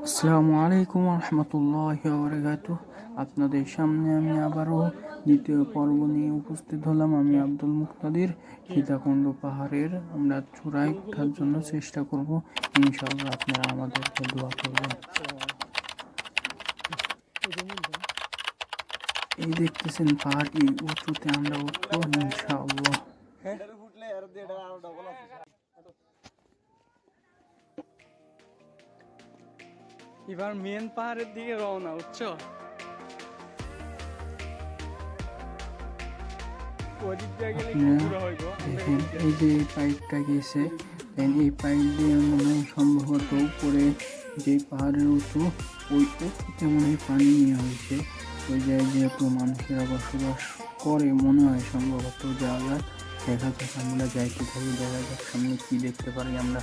আসসালামু আলাইকুম রহমতুল্লাহি ওয়া বারাকাতুহু। আপনাদের সামনে আমি আবারও দ্বিতীয় পর্ব নিয়ে উপস্থিত হলাম। আমি আব্দুল মুক্তাদির। সীতাকুণ্ড পাহাড়ের আমরা চূড়ায় ওঠার জন্য চেষ্টা করব। ইনশাআল্লাহ আপনারা আমাদেরকে দোয়া করবেন। এই দেখতেছেন পাহাড়টি উঁচুতে আমরা উঠবো ইনশাআল্লাহ। এবার মেন পাহাড়ের দিকে রওনা উঠছো। দেখেন এই যে পাইপটা গেছে, এই পাইপ দিয়ে মনে হয় সম্ভবত উপরে যে পাহাড়ের উঁচু ওই উঁচুতে মনে হয় পানি নেওয়া হয়েছে। ওই জায়গায় যেহেতু মানুষেরা বসবাস করে মনে হয় সম্ভবত যাওয়া দেখা যাক, আমরা যাইতে থাকি, দেখা যাক সামনে কি দেখতে পারি আমরা।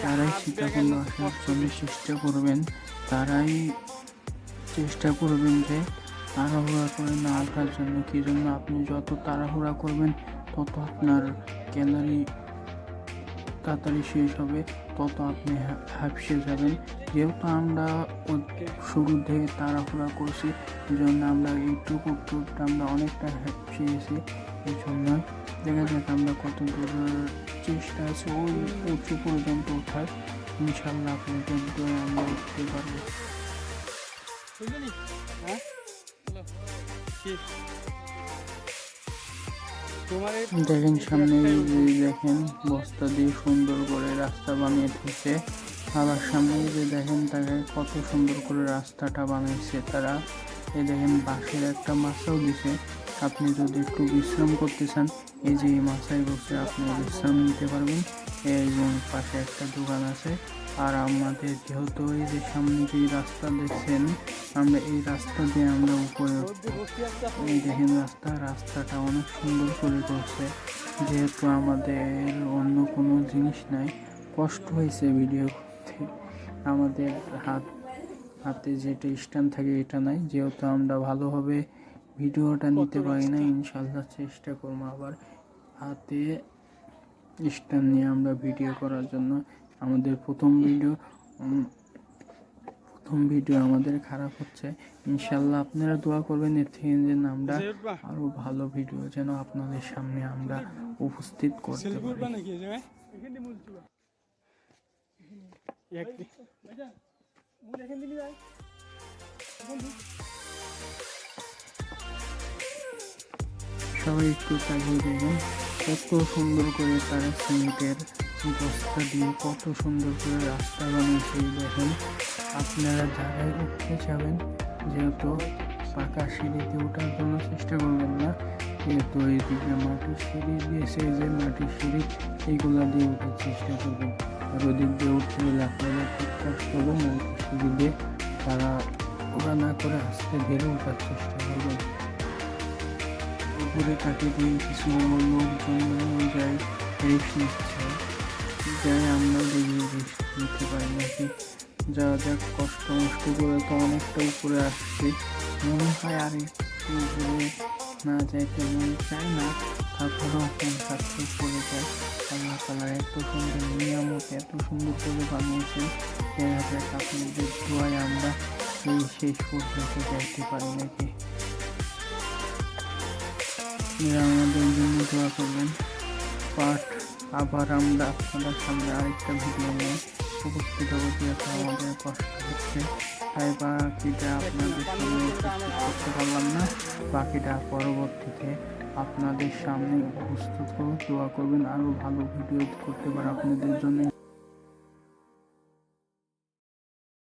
তারাই সীতাকুণ্ড আসার জন্য চেষ্টা করবেন, তারাই চেষ্টা করবেন যে তাড়াহুড়া করে না আসার জন্য। কি জন্য আপনি যত তাড়াহুড়া করবেন তত আপনার ক্যালারি তাড়াতাড়ি শেষ হবে, তত আপনি হাঁপিয়ে যাবেন। যেহেতু আমরা শুরু থেকে তাড়াহুড়া করছি, এই জন্য আমরা এইটুকু আমরা অনেকটা হাঁপিয়েছি। এই জন্য দেখা যাক আমরা কত দূর চেষ্টা আছে ওই উঁচু পর্যন্ত ওঠার। ইনশাল্লাহ আপনাদের দোয়া আমরা উঠতে পারবো। দেখেন সামনে দেখেন বস্তা দিয়ে সুন্দর করে রাস্তা বানিয়ে দিচ্ছে। আবার সামনে যে দেখেন তাকে কত সুন্দর করে রাস্তাটা বানাইছে তারা। এই দেখেন বাঁশের একটা মাছাও দিছে, আপনি যদি একটু বিশ্রাম করতে চান এই যে এই মাছায় বসে আপনি বিশ্রাম নিতে পারবেন। এবং পাশে একটা দোকান আছে। আর আমাদের যেহেতু এই যে সামনে যে রাস্তা দেখছেন, আমরা এই রাস্তা দিয়ে আমরা উপরে এই দেখেন রাস্তাটা অনেক সুন্দর করে করছে। যেহেতু আমাদের অন্য কোনো জিনিস নাই, কষ্ট হয়েছে ভিডিও করতে, আমাদের হাতে যেটা স্ট্যান্ড থাকে এটা নাই, যেহেতু আমরা ভালোভাবে ভিডিওটা নিতে পারি না। ইনশাল্লাহ চেষ্টা করবো আবার হাতে স্ট্যান্ড নিয়ে আমরা ভিডিও করার জন্য। আমাদের প্রথম ভিডিও আমাদের খারাপ হচ্ছে। ইনশাল্লাহ আপনারা দোয়া করবেন এর থেকে যেন আমরা আরো ভালো ভিডিও যেন আপনাদের সামনে আমরা উপস্থিত করতে পারি। সবাই একটু তাকিয়ে দেখেন কত সুন্দর করে তারা সিমেন্টের বস্তা দিয়ে কত সুন্দর করে রাস্তা বানিয়েছে। দেখেন আপনারা জায়গায় উঠতে যাবেন, যেহেতু পাকা সিঁড়িতে ওঠার জন্য চেষ্টা করবেন না, যেহেতু এইদিকে মাটির সিঁড়ি দিয়েছে, যে মাটির সিঁড়ি এইগুলা দিয়ে উঠার চেষ্টা করবেন। আর ওদিক দিয়ে উঠতে গেলে আপনারা খুব কষ্ট হবে, মাটির সিঁড়ি দিয়ে তারা ওরা না করে আস্তে ধীরে ওঠার চেষ্টা করবেন। উপরে কাটি দিয়ে কিছু লোকজন যায় রিস্ক নিচ্ছে, যাই আমরা দেখি রিস্ক নিতে পারি নাকি। যা যাক কষ্ট করে তো অনেকটা উপরে আসছি, মনে হয় আর একটু উপরে না যাইতে মন চায় না, তারপরেও কাছে উপরে যায়। আল্লাহ তাআলা এত সুন্দর নিয়ামত এত সুন্দর করে বানিয়েছেন, দেখা যাক আপনাদের দোয়ায় আমরা এই শেষ পর্যন্ত যাইতে পারি নাকি। আমাদের জন্য দোয়া করবেন। আবার আমরা আপনাদের সামনে আরেকটা ভিডিও নিয়ে উপস্থিত হবো, যেহেতু আমাদের কষ্ট হচ্ছে তাই বাকিটা আপনাদের সামনে উপস্থিত করতে পারলাম না। বাকিটা পরবর্তীতে আপনাদের সামনে উপস্থিত করব। দোয়া করবেন আরও ভালো ভিডিও করতে পারে আপনাদের জন্য।